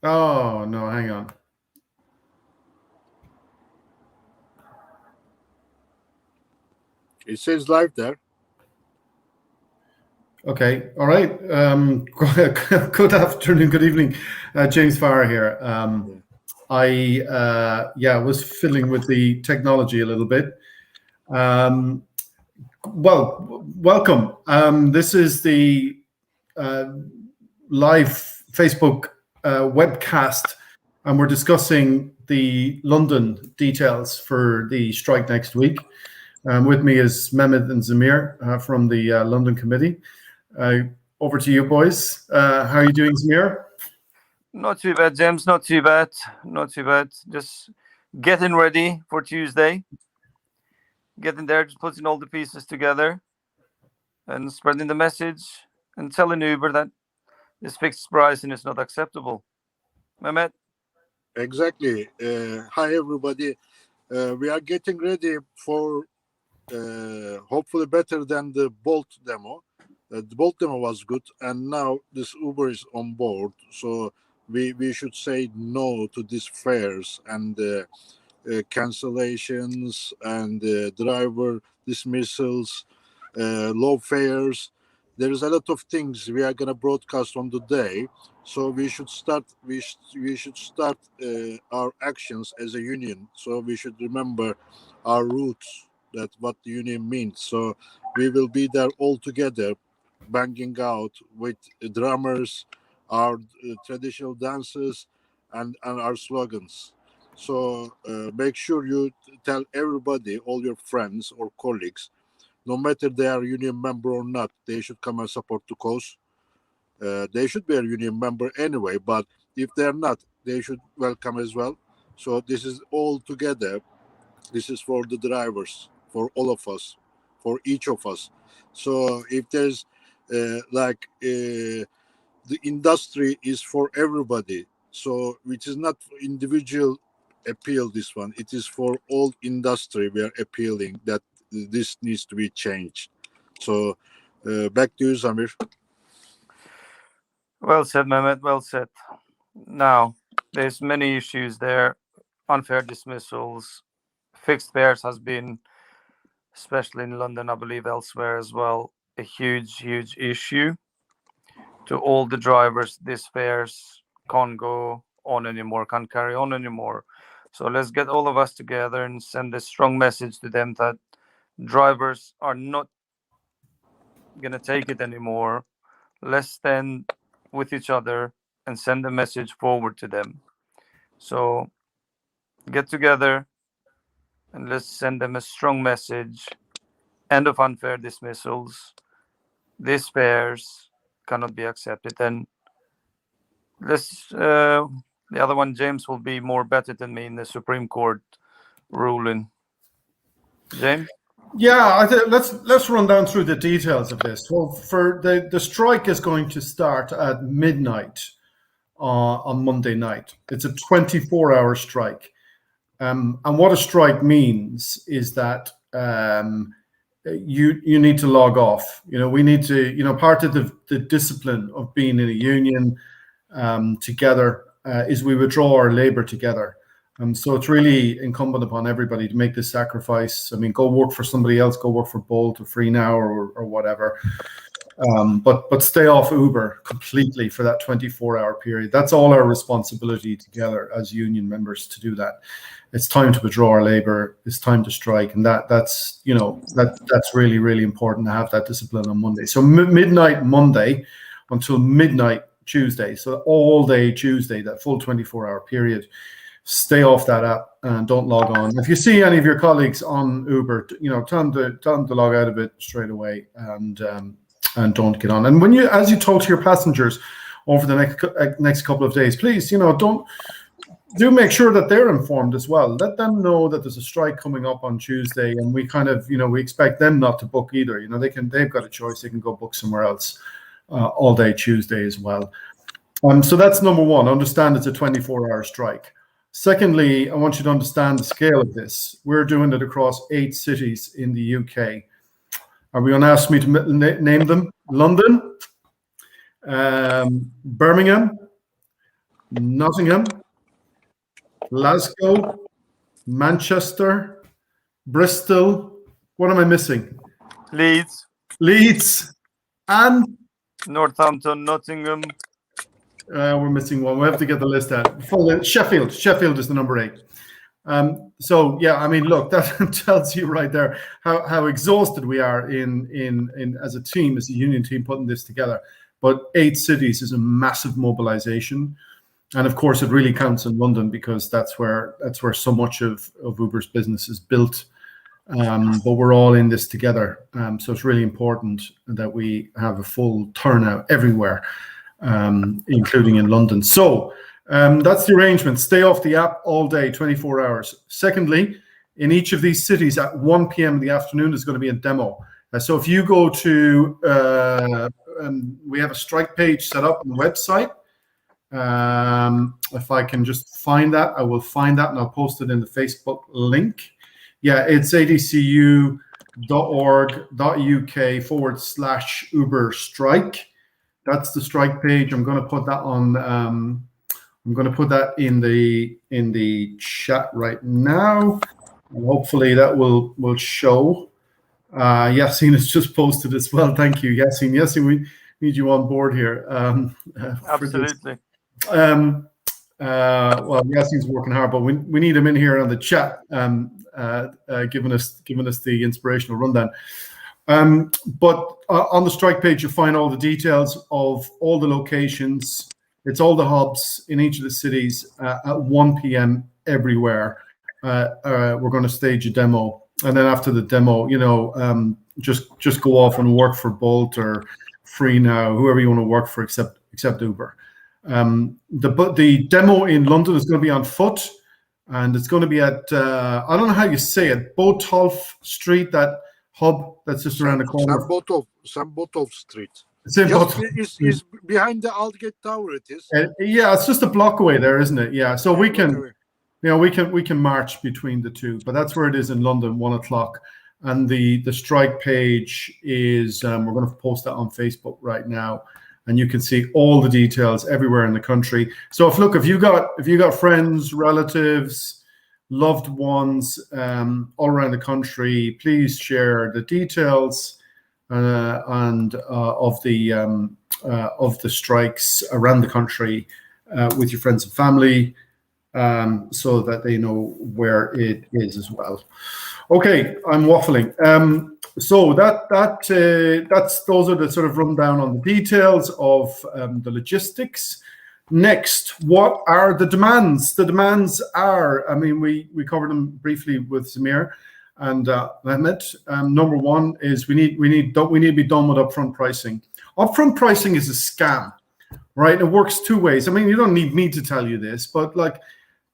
Oh, no, hang on. It says live there. Okay, all right. Good afternoon, good evening. James Farr here. I was fiddling with the technology a little bit. Um, welcome. This is the uh, live Facebook webcast, and we're discussing the London details for the strike next week. With me is Mehmet and Zamir from the London Committee. Uh, Over to you, boys. How are you doing, Zamir? Not too bad, James. Not too bad. Not too bad. Just getting ready for Tuesday. Getting there, just putting all the pieces together and spreading the message and telling Uber that this fixed pricing is not acceptable. Mehmet? Exactly. Hi, everybody. We are getting ready for hopefully better than the Bolt demo. The Bolt demo was good, and now this Uber is on board. So we should say no to these fares and cancellations and driver dismissals, low fares. There is a lot of things we are gonna broadcast on the day, so we should start. We should start our actions as a union. So we should remember our roots. That what the union means. So we will be there all together, banging out with drummers, our traditional dances, and our slogans. So make sure you tell everybody, all your friends or colleagues, no matter they are union member or not, they should come and support the cause. They should be a union member anyway, but if they're not, they should welcome as well. So this is all together. This is for the drivers, for all of us, for each of us. So if there's the industry is for everybody. So which is not individual appeal, this one. It is for all industry we are appealing that this needs to be changed. So back to you, Samir. Well said, Mehmet. Well said. Now, there's many issues there. Unfair dismissals, fixed fares has been, especially in London, I believe elsewhere as well, a huge issue. To all the drivers, these fares can't go on anymore, can't carry on anymore. So let's get all of us together and send a strong message to them that drivers are not going to take it anymore. Let's stand with each other and send a message forward to them. So get together and let's send them a strong message. End of unfair dismissals. These fares cannot be accepted. And let's the other one, James, will be more better than me in the Supreme Court ruling. James? Yeah, let's run down through the details of this. Well, for the strike is going to start at midnight on Monday night. It's a 24-hour strike, and what a strike means is that you need to log off. We need to. Part of the discipline of being in a union together is we withdraw our labor together. So it's really incumbent upon everybody to make this sacrifice. I mean, go work for somebody else, go work for Bolt or Free Now or whatever. But stay off Uber completely for that 24-hour period. That's all our responsibility together as union members to do that. It's time to withdraw our labor. It's time to strike, and that's really important to have that discipline on Monday. So midnight Monday until midnight Tuesday. So all day Tuesday, that full 24-hour period. Stay off that app and don't log on. If you see any of your colleagues on Uber, tell them to log out of it straight away and don't get on. And as you talk to your passengers over the next couple of days, please, do make sure that they're informed as well. Let them know that there's a strike coming up on Tuesday, and we kind of, we expect them not to book either. They've got a choice; they can go book somewhere else all day Tuesday as well. So that's number one. Understand it's a 24-hour strike. Secondly, I want you to understand the scale of this. We're doing it across 8 cities in the UK. Are we going to ask me to name them? London, Birmingham, Nottingham, Glasgow, Manchester, Bristol. What am I missing? Leeds, Leeds, and Northampton, Nottingham. we're missing one. We have to get the list out. Sheffield. Sheffield is the number 8. So yeah, I mean, look, that tells you right there how exhausted we are in as a team, as a union team, putting this together. But 8 cities is a massive mobilization, and of course, it really counts in London because that's where so much of Uber's business is built. But we're all in this together, so it's really important that we have a full turnout everywhere, including in London. So. That's the arrangement. Stay off the app all day, 24 hours. Secondly, in each of these cities at 1 p.m. in the afternoon, there's going to be a demo. So if you go to, we have a strike page set up on the website. If I can just find that, I will find that and I'll post it in the Facebook link. Yeah, it's adcu.org.uk/Uber strike. That's the strike page. I'm going to put that on. I'm going to put that in the chat right now, and hopefully that will show. Yassine has just posted as well. Thank you, Yassine. Yassine, we need you on board here. Absolutely. Well, Yassine's working hard, but we need him in here on the chat, giving us the inspirational rundown. But on the strike page, you'll find all the details of all the locations. It's all the hubs in each of the cities at 1 p.m. everywhere. We're going to stage a demo, and then after the demo, just go off and work for Bolt or Free Now, whoever you want to work for, except Uber. The demo in London is going to be on foot, and it's going to be at I don't know how you say it, Botolph Street, that hub that's just around the corner. Sam Botolph Street. It's behind the Aldgate Tower. It is. Yeah, it's just a block away there, isn't it? Yeah, so we can march between the two, but that's where it is in London, 1 o'clock. And the strike page is we're going to post that on Facebook right now, and you can see all the details everywhere in the country. So if you got friends, relatives, loved ones all around the country, please share the details. And of the strikes around the country with your friends and family, so that they know where it is as well. Okay, I'm waffling. So those are the sort of rundown on the details of the logistics. Next, what are the demands? The demands are, I mean, we covered them briefly with Samir and Mehmet. Number one is we need to be done with upfront pricing. Upfront pricing is a scam, right? It works two ways. I mean, you don't need me to tell you this, but like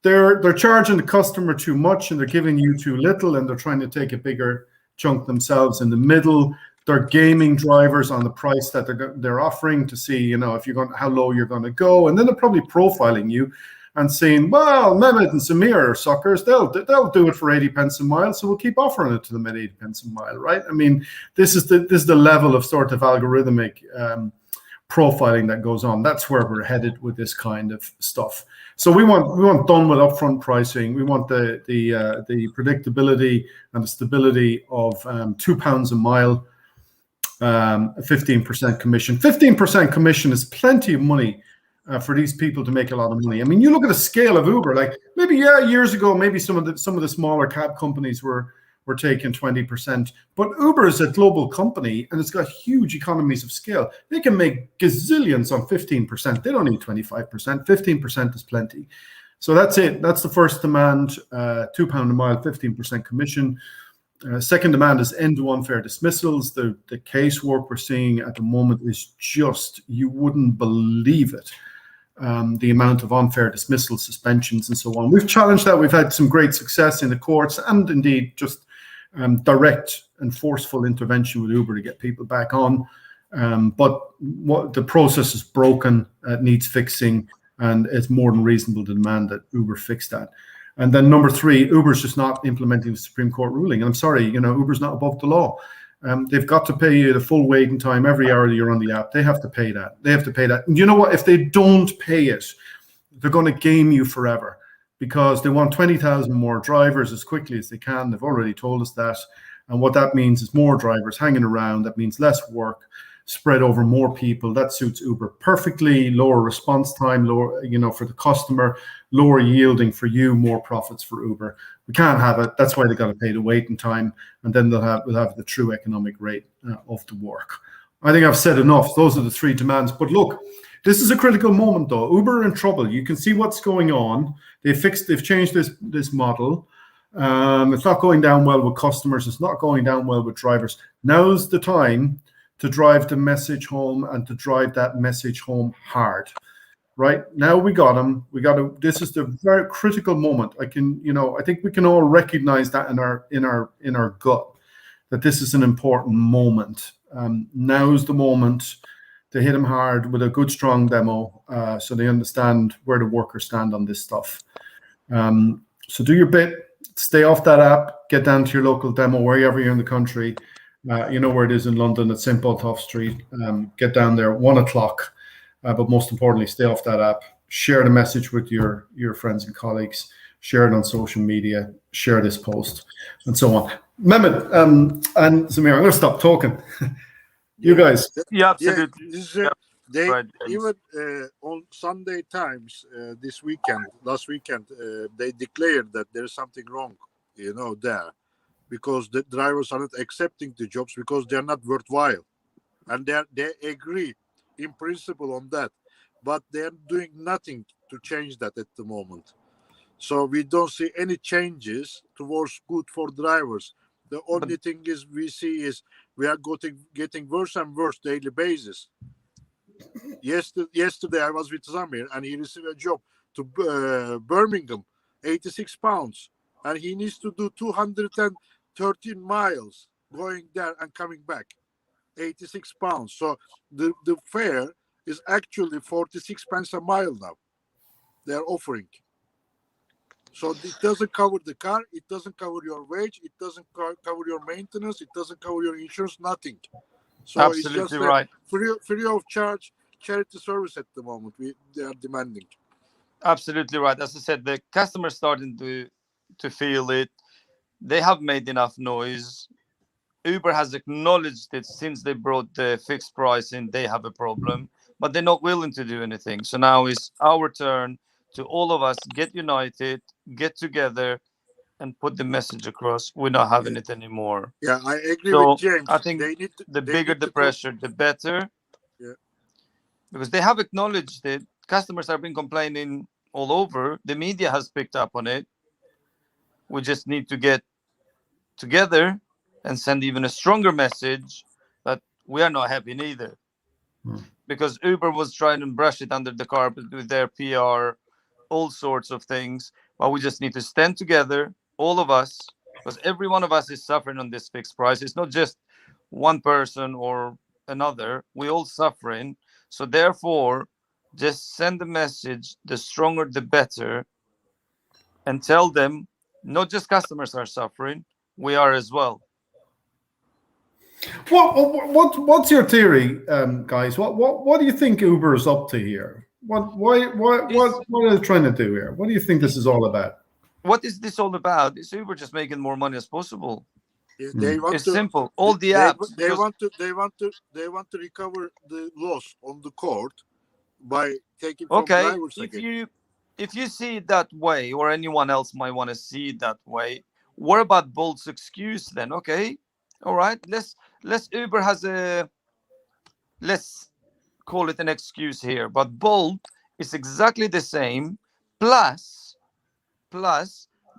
they're charging the customer too much and they're giving you too little, and they're trying to take a bigger chunk themselves in the middle. They're gaming drivers on the price that they're offering to see, if you're how low you're going to go, and then they're probably profiling you and saying, well, Mehmet and Samir are suckers. They'll do it for 80 pence a mile, so we'll keep offering it to them at 80 pence a mile, right? I mean, this is the level of sort of algorithmic profiling that goes on. That's where we're headed with this kind of stuff. So we want done with upfront pricing. We want the predictability and the stability of £2 a mile, 15% commission. 15% commission is plenty of money. For these people to make a lot of money. I mean, you look at the scale of Uber, like maybe years ago, maybe some of the smaller cab companies were taking 20%, but Uber is a global company and it's got huge economies of scale. They can make gazillions on 15%. They don't need 25%. 15% is plenty. So that's it. That's the first demand, £2 a mile, 15% commission. Second demand is end to unfair dismissals. The casework we're seeing at the moment is just, you wouldn't believe it. The amount of unfair dismissals, suspensions, and so on. We've challenged that. We've had some great success in the courts, and indeed just direct and forceful intervention with Uber to get people back on. But what the process is broken, needs fixing, and it's more than reasonable to demand that Uber fix that. And then number three, Uber's just not implementing the Supreme Court ruling. And I'm sorry, Uber's not above the law. They've got to pay you the full waiting time every hour that you're on the app. They have to pay that. And you know what? If they don't pay it, they're going to game you forever because they want 20,000 more drivers as quickly as they can. They've already told us that. And what that means is more drivers hanging around. That means less work spread over more people. That suits Uber perfectly. Lower response time, lower, for the customer, lower yielding for you, more profits for Uber. We can't have it. That's why they got to pay the waiting time, and then we'll have the true economic rate of the work. I think I've said enough. Those are the three demands. But look, this is a critical moment, though. Uber are in trouble. You can see what's going on. They've changed this model. It's not going down well with customers. It's not going down well with drivers. Now's the time to drive the message home and to drive that message home hard. Right now, we got them. This is the very critical moment. I think we can all recognize that in our gut that this is an important moment. Now's the moment to hit them hard with a good, strong demo, so they understand where the workers stand on this stuff. So do your bit. Stay off that app. Get down to your local demo wherever you're in the country. You know where it is in London at St. Botolph Street. Get down there 1 o'clock. But most importantly, stay off that app. Share the message with your friends and colleagues. Share it on social media. Share this post, and so on. Mehmet and Samir, I'm going to stop talking. You guys. Yeah, absolutely. Right. Even on Sunday Times last weekend, they declared that there's something wrong, there, because the drivers are not accepting the jobs because they're not worthwhile, and they agree in principle on that, but they're doing nothing to change that at the moment. So we don't see any changes towards good for drivers. The only thing we see is we are getting worse and worse daily basis. Yesterday I was with Samir and he received a job to Birmingham, £86, and he needs to do 213 miles going there and coming back, £86. So the fare is actually 46 pence a mile now. They're offering. So it doesn't cover the car, it doesn't cover your wage, it doesn't cover your maintenance, it doesn't cover your insurance, nothing. So Absolutely it's just right. free of charge charity service at the moment they are demanding. Absolutely right. As I said, the customers starting to feel it. They have made enough noise. Uber has acknowledged it since they brought the fixed price in. They have a problem, but they're not willing to do anything. So now it's our turn to all of us get united, get together, and put the message across. We're not having it anymore. Yeah, I agree So with James. I think the bigger the pressure, the better. Yeah. Because they have acknowledged it. Customers have been complaining all over. The media has picked up on it. We just need to get together and send even a stronger message that we are not happy neither. Because Uber was trying to brush it under the carpet with their PR, all sorts of things. But we just need to stand together, all of us, because every one of us is suffering on this fixed price. It's not just one person or another. We're all suffering. So therefore, just send the message, the stronger the better, and tell them not just customers are suffering, we are as well. What's your theory, guys? What do you think Uber is up to here? What are they trying to do here? What do you think this is all about? What is this all about? Is Uber just making more money as possible? It's simple. All the apps. They want to recover the loss on the court by taking from drivers again. If you see it that way, or anyone else might want to see it that way, what about Bolt's excuse then? Okay, all right. Let's Uber has let's call it an excuse here, but Bolt is exactly the same. Plus,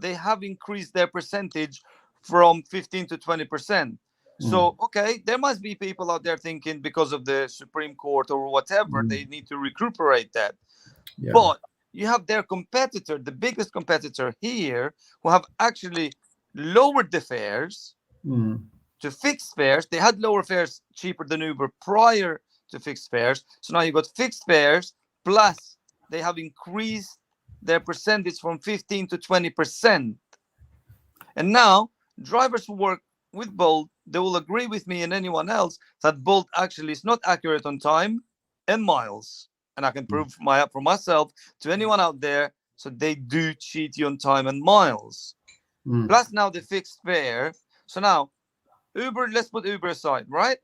they have increased their percentage from 15 to 20%. So, okay, there must be people out there thinking because of the Supreme Court or whatever, they need to recuperate that. Yeah. But you have their competitor, the biggest competitor here, who have actually lowered the fares to fixed fares. They had lower fares cheaper than Uber prior to fixed fares. So now you got fixed fares, plus they have increased their percentage from 15 to 20%. And now drivers who work with Bolt, they will agree with me and anyone else that Bolt actually is not accurate on time and miles. and I can prove for myself to anyone out there. So they do cheat you on time and miles. Plus now the fixed fare. So now Uber, let's put Uber aside, right?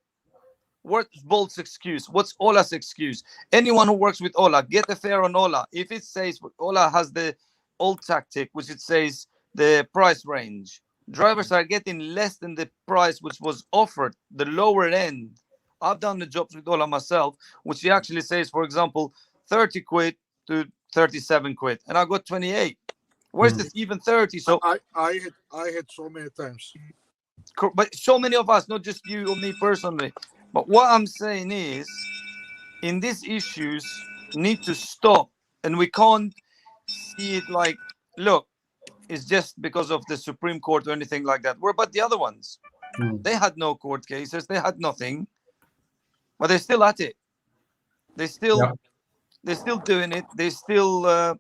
What's Bolt's excuse? What's Ola's excuse? Anyone who works with Ola, get a fare on Ola. If it says Ola has the old tactic, which it says the price range, drivers are getting less than the price which was offered, the lower end. I've done the jobs with Ola myself, which he actually says, for example, 30 quid to 37 quid, and I got 28. Where's this even 30? So I had so many times. But so many of us, not just you or me personally. But what I'm saying is, in these issues, need to stop, and we can't see it like, look, it's just because of the Supreme Court or anything like that. What about the other ones? They had no court cases, they had nothing, but they're still at it. They're still doing it. They're still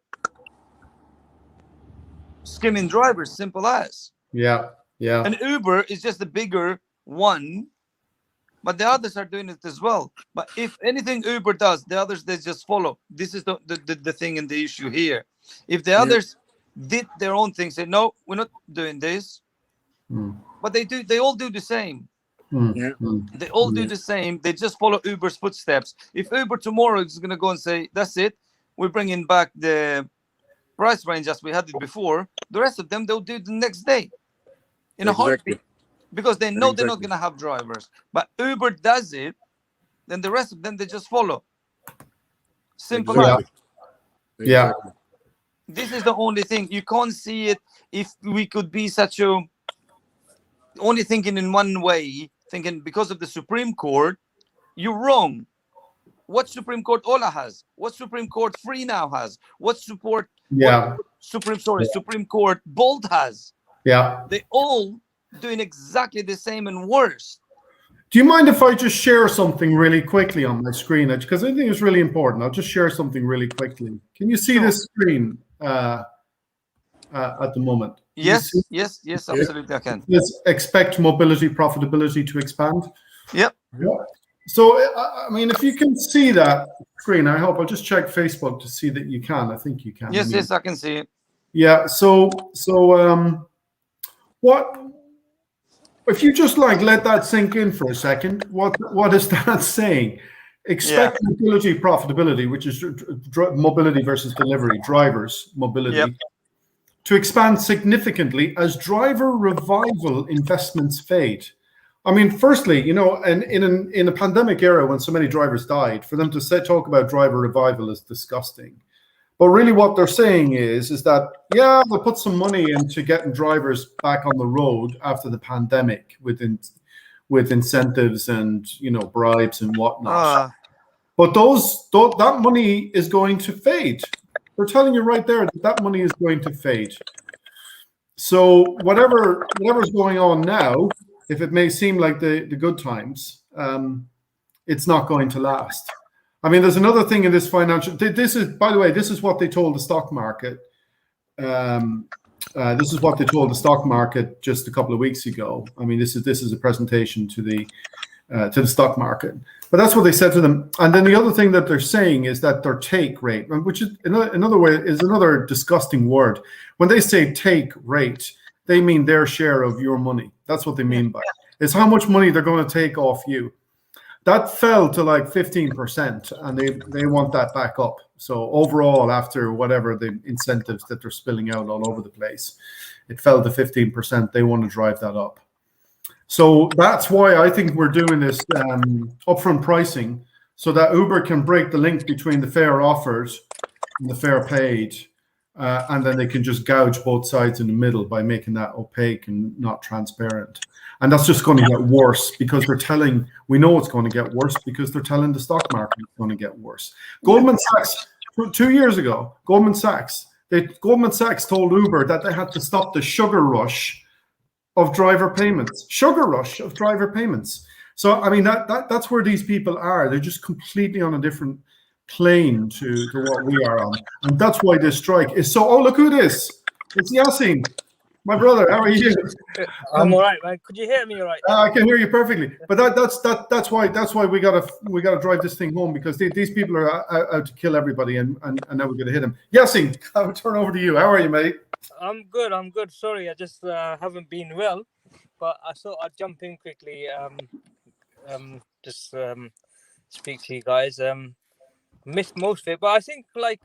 skimming drivers, simple as. Yeah. And Uber is just the bigger one, but the others are doing it as well. But if anything Uber does, the others, they just follow. This is the thing and the issue here. If the others did their own thing, say, no, we're not doing this, but they all do the same. They all do the same. They just follow Uber's footsteps. If Uber tomorrow is going to go and say, that's it, we're bringing back the price range as we had it before, the rest of them, they'll do it the next day in a heartbeat, because they know they're not going to have drivers. But Uber does it, then the rest of them, they just follow. Simple as. Yeah. This is the only thing. You can't see it. If we could be such a only thinking in one way, thinking because of the Supreme Court, you're wrong. What Supreme Court Ola has? What Supreme Court Free Now has? What support? Yeah. Supreme Court Bolt has. Yeah. They all doing exactly the same and worse. Do you mind if I just share something really quickly on my screen? Because I think it's really important. I'll just share something really quickly. Can you see this screen at the moment? Yes, absolutely, I can. Let's expect mobility profitability to expand. Yep. Yeah. So, I mean, if you can see that screen, I hope I'll just check Facebook to see that you can. I think you can. Yes, I can see it. Yeah. So, what if you just like let that sink in for a second? What is that saying? Expect mobility profitability, which is mobility versus delivery, drivers mobility, to expand significantly as driver revival investments fade. I mean, firstly, you know, and in a pandemic era when so many drivers died, for them to talk about driver revival is disgusting. But really what they're saying is that, yeah, they'll put some money into getting drivers back on the road after the pandemic with incentives and, you know, bribes and whatnot. But that money is going to fade. They're telling you right there that money is going to fade. So whatever's going on now, if it may seem like the good times, it's not going to last. I mean, there's another thing in this financial. This is, by the way, this is what they told the stock market. This is what they told the stock market just a couple of weeks ago. I mean, this is a presentation to the stock market. But that's what they said to them. And then the other thing that they're saying is that their take rate, which is another way, is another disgusting word. When they say take rate, they mean their share of your money. That's what they mean by it. It's how much money they're going to take off you. That fell to like 15%, and they want that back up. So overall, after whatever the incentives that they're spilling out all over the place, it fell to 15%. They want to drive that up. So that's why I think we're doing this upfront pricing, so that Uber can break the link between the fare offered and the fare paid. And then they can just gouge both sides in the middle by making that opaque and not transparent. And that's just going to get worse because we know it's going to get worse because they're telling the stock market it's going to get worse. Goldman Sachs, 2 years ago, Goldman Sachs told Uber that they had to stop the sugar rush of driver payments. So, I mean, that's where these people are. They're just completely on a different plane to what we are on, and that's why this strike is so. Oh, look who it is! It's Yasin. My brother, how are you? I'm all right, man. Could you hear me all right? I can hear you perfectly. But that's why we gotta drive this thing home, because these people are out to kill everybody, and now we're gonna hit them. Yasin, I'll turn over to you. How are you, mate? I'm good. Sorry, I just haven't been well, but I thought I'd jump in quickly. Just speak to you guys. Missed most of it, but I think sorry,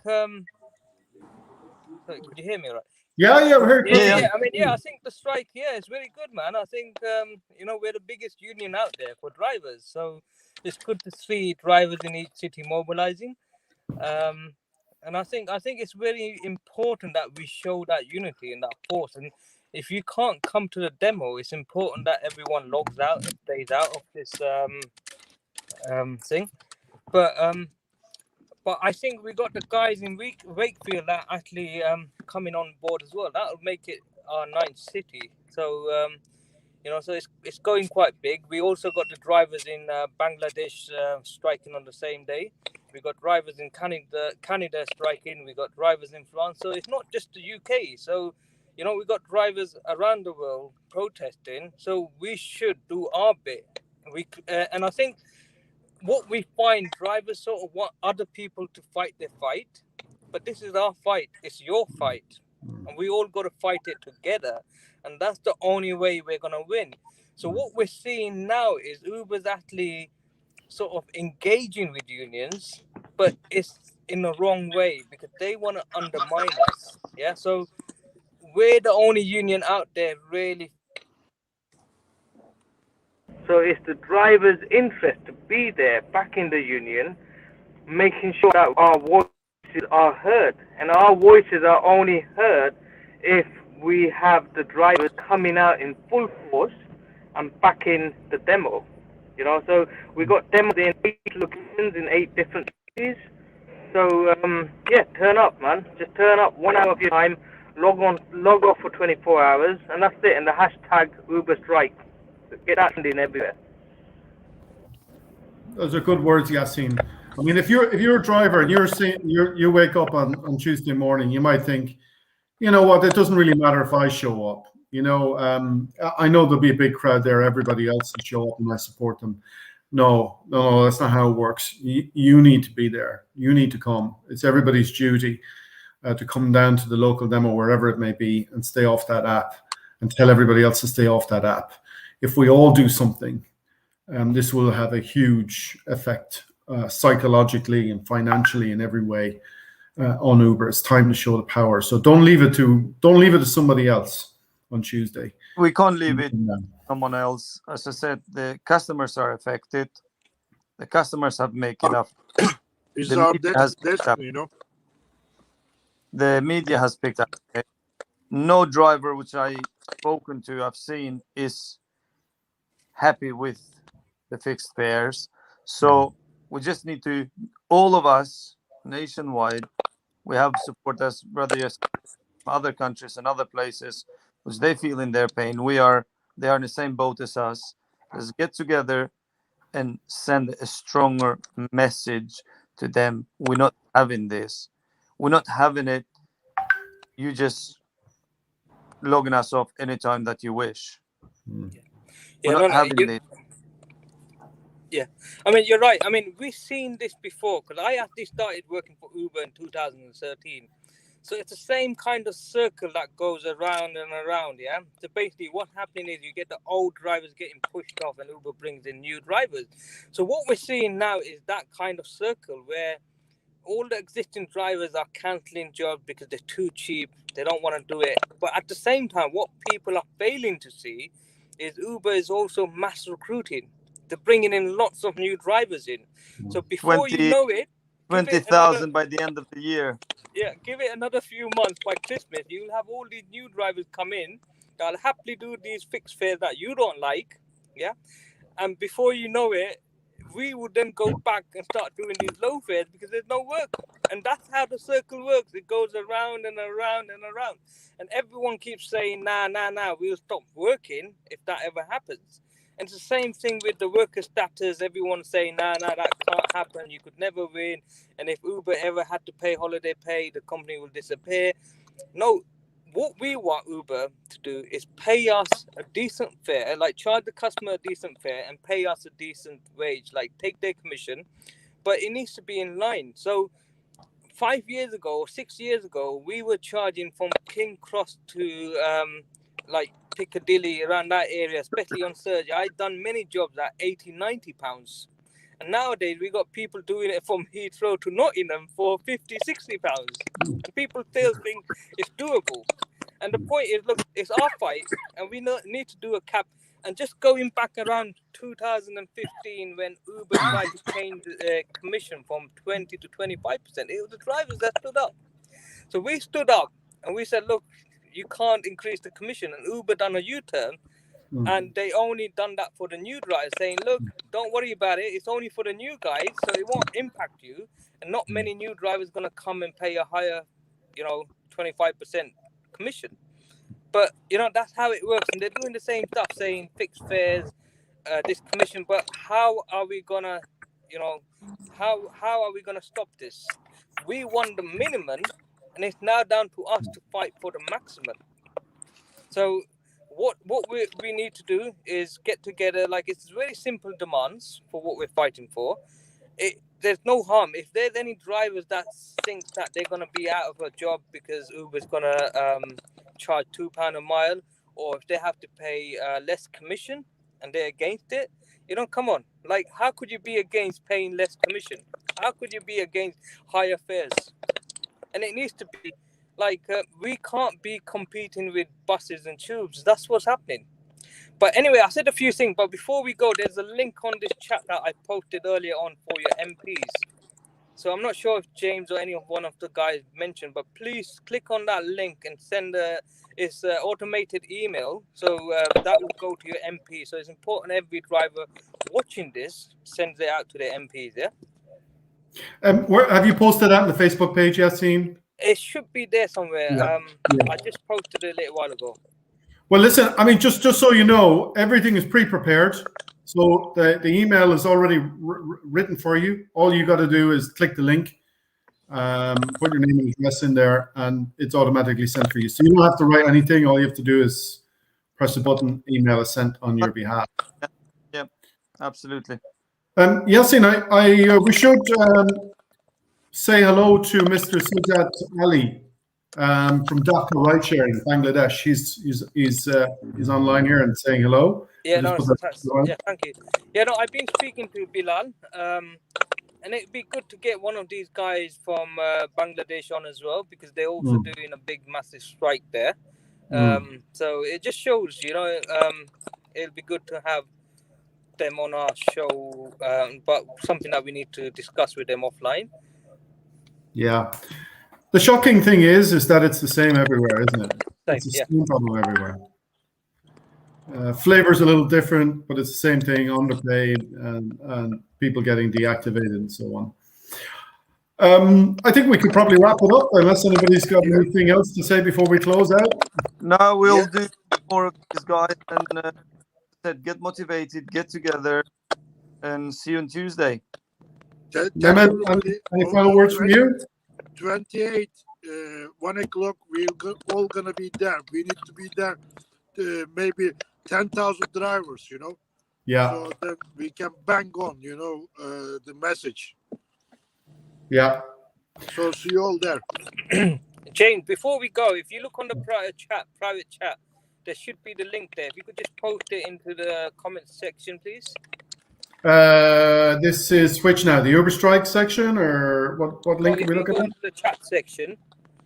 could you hear me all right? Yeah, we're here. Yeah. I mean, I think the strike, it's very good, man. I think we're the biggest union out there for drivers, so it's good to see drivers in each city mobilizing. And I think it's very important that we show that unity and that force. And if you can't come to the demo, it's important that everyone logs out and stays out of this thing. But I think we got the guys in Wakefield that actually coming on board as well. That'll make it our 9th city. So so it's going quite big. We also got the drivers in Bangladesh striking on the same day. We got drivers in Canada striking. We got drivers in France. So it's not just the UK. So we got drivers around the world protesting. So we should do our bit. And I think what we find, drivers sort of want other people to fight their fight, but this is our fight. It's your fight, and we all got to fight it together, and that's the only way we're gonna win. So what we're seeing now is Uber's actually sort of engaging with unions, but it's in the wrong way because they want to undermine us. Yeah, so we're the only union out there really. So it's the driver's interest to be there, back in the union, making sure that our voices are heard. And our voices are only heard if we have the drivers coming out in full force and backing the demo. So we got demos in 8 locations in 8 different cities. So turn up, man. Just turn up 1 hour of your time, log off for 24 hours, and that's it. And the hashtag Uber strike. Get that in everywhere. Those are good words, Yasin. I mean, if you're a driver and you wake up on Tuesday morning, you might think, you know what, it doesn't really matter if I show up. I know there'll be a big crowd there. Everybody else will show up and I support them. No, that's not how it works. You need to be there. You need to come. It's everybody's duty to come down to the local demo, wherever it may be, and stay off that app and tell everybody else to stay off that app. If we all do something, this will have a huge effect psychologically and financially in every way on Uber. It's time to show the power. So don't leave it to somebody else on Tuesday. We can't leave it to someone else. As I said, the customers are affected. The customers have made enough. It's our destiny, The media has picked up. No driver which I've spoken to, I've seen, is happy with the fixed fares. So we just need to, all of us nationwide, we have supporters, brothers from other countries and other places, which they feel in their pain. They are in the same boat as us. Let's get together and send a stronger message to them. We're not having this. We're not having it. You just logging us off anytime that you wish. We're not having it. Yeah, I mean, you're right. I mean, we've seen this before because I actually started working for Uber in 2013. So it's the same kind of circle that goes around and around, yeah? So basically what's happening is you get the old drivers getting pushed off and Uber brings in new drivers. So what we're seeing now is that kind of circle where all the existing drivers are cancelling jobs because they're too cheap. They don't want to do it. But at the same time, what people are failing to see is Uber is also mass recruiting. They're bringing in lots of new drivers in. So before you know it, 20,000 by the end of the year. Yeah, give it another few months. By Christmas, you'll have all these new drivers come in that'll happily do these fixed fares that you don't like. Yeah. And before you know it, we would then go back and start doing these low fares because there's no work. And that's how the circle works. It goes around and around and around. And everyone keeps saying, nah, we'll stop working if that ever happens. And it's the same thing with the worker status. Everyone's saying, nah, that can't happen. You could never win. And if Uber ever had to pay holiday pay, the company will disappear. No, what we want Uber to do is pay us a decent fare, like charge the customer a decent fare and pay us a decent wage, like take their commission, but it needs to be in line. So 5 years ago or 6 years ago, we were charging from King Cross to like Piccadilly, around that area, especially on surgery. I've done many jobs at 80, 90 pounds. And nowadays we got people doing it from Heathrow to Nottingham for 50, 60 pounds. And people still think it's doable. And the point is, look, it's our fight, and we need to do a cap. And just going back around 2015, when Uber tried to change the commission from 20 to 25%, it was the drivers that stood up. So we stood up and we said, look, you can't increase the commission. And Uber done a U-turn, and they only done that for the new drivers, saying, look, don't worry about it. It's only for the new guys, so it won't impact you. And not many new drivers going to come and pay a higher, 25% commission. But, that's how it works. And they're doing the same stuff, saying fixed fares, this commission. But how are we going to, how are we going to stop this? We want the minimum, and it's now down to us to fight for the maximum. So what we need to do is get together. Like, it's very simple demands for what we're fighting for. There's no harm. If there's any drivers that think that they're going to be out of a job because Uber's going to charge £2 a mile, or if they have to pay less commission and they're against it, come on. Like, how could you be against paying less commission? How could you be against higher fares? And it needs to be like, we can't be competing with buses and tubes. That's what's happening. But anyway, I said a few things. But before we go, there's a link on this chat that I posted earlier on for your MPs. So I'm not sure if James or any of one of the guys mentioned, but please click on that link and send it's automated email. So that will go to your MP. So it's important every driver watching this sends it out to their MPs, yeah? Where have you posted that on the Facebook page, Yassine? It should be there somewhere. Yeah. I just posted it a little while ago. Well, listen, I mean, just so you know, everything is pre-prepared. So the email is already written for you. All you got to do is click the link, put your name and address in there, and it's automatically sent for you. So you don't have to write anything. All you have to do is press the button, email is sent on your behalf. Yeah, absolutely. Yassine, we should say hello to Mr. Sujat Ali from Dhaka Ride Sharing, Bangladesh. He's online here and saying hello. Yeah, thank you. Yeah, no, I've been speaking to Bilal, and it'd be good to get one of these guys from Bangladesh on as well, because they're also doing a big, massive strike there. So it just shows, it'll be good to have them on our show, but something that we need to discuss with them offline. Yeah. The shocking thing is that it's the same everywhere, isn't it? It's the same problem everywhere. Flavor's a little different, but it's the same thing, underpaid and people getting deactivated and so on. I think we could probably wrap it up unless anybody's got anything else to say before we close out. No, we'll do more of this, guys, and get motivated, get together, and see you on Tuesday. Mehmet, any final words from you? 28, 1 o'clock, we're all going to be there. We need to be there, maybe 10,000 drivers, Yeah. So that we can bang on, the message. Yeah. So see you all there. James, before we go, if you look on the private chat, there should be the link there. If you could just post it into the comments section, please. This is which now? The Uber strike section, or what link are we looking at? The chat section,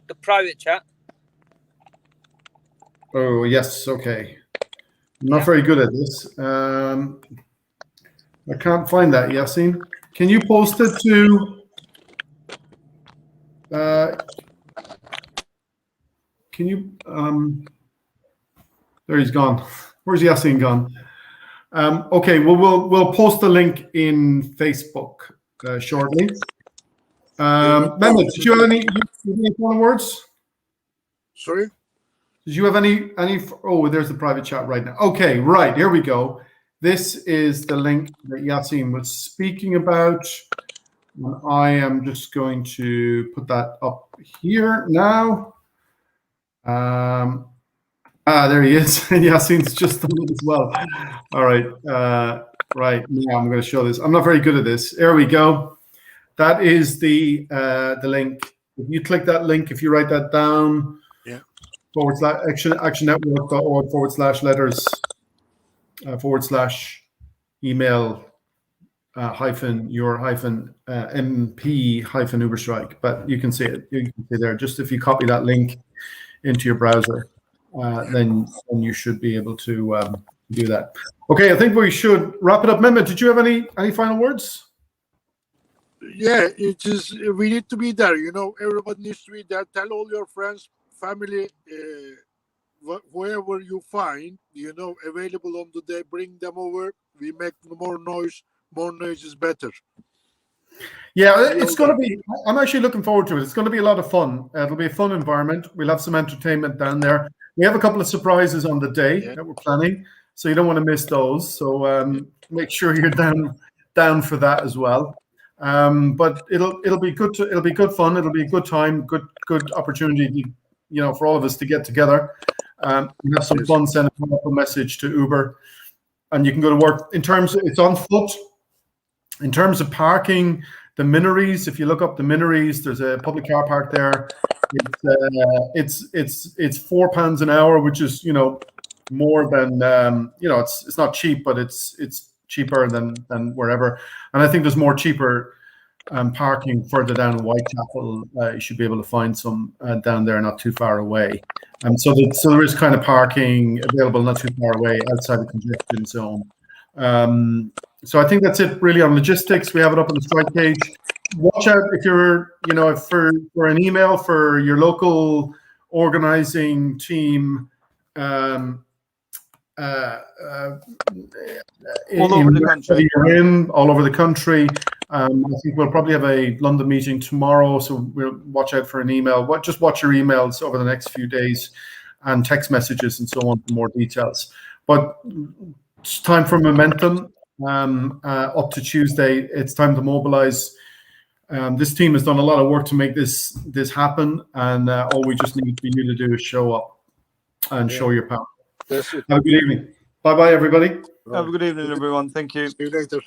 the private chat. Oh yes, okay. I'm not very good at this. I can't find that, Yassine. Can you post it to? Can you? There he's gone. Where's Yassine gone? Okay, well, we'll post the link in Facebook shortly. Mehmet, did you have any final words? Sorry? Did you have any? Oh, there's the private chat right now. Okay, right, here we go. This is the link that Yassine was speaking about. I am just going to put that up here now. There he is. Yasin's just done it as well. All right. Right now, I'm going to show this. I'm not very good at this. There we go. That is the link. If you click that link, if you write that down, Yeah. actionnetwork.org/letters /email your MP Uberstrike. But you can see it. You can see there. Just if you copy that link into your browser, then you should be able to do that. Okay, I think we should wrap it up. Mehmet, did you have any final words? Yeah, it is. We need to be there. Everybody needs to be there. Tell all your friends, family, whoever you find, available on the day, bring them over. We make more noise. More noise is better. Yeah, it's going to be. I'm actually looking forward to it. It's going to be a lot of fun. It'll be a fun environment. We'll have some entertainment down there. We have a couple of surprises on the day that we're planning, so you don't want to miss those. So make sure you're down for that as well. But it'll be good. It'll be good fun. It'll be a good time. Good opportunity. For all of us to get together. Have some fun. Send a powerful message to Uber, and you can go to work. It's on foot. In terms of parking, the Minories. If you look up the Minories, there's a public car park there. It's £4 an hour, which is more than it's not cheap, but it's cheaper than wherever. And I think there's more cheaper parking further down in Whitechapel. You should be able to find some down there, not too far away. So there is kind of parking available not too far away outside the congestion zone. So I think that's it really on logistics. We have it up on the strike page. Watch out if you're, for an email for your local organizing team. All over the country. All over the country. I think we'll probably have a London meeting tomorrow, so we'll watch out for an email. Just watch your emails over the next few days and text messages and so on for more details. But it's time for momentum. Up to Tuesday, it's time to mobilize. This team has done a lot of work to make this happen, and all we just need for you to do is show up and show your power. That's it. Have a good evening. Bye-bye, everybody. Have a good evening, everyone. Thank you. See you later.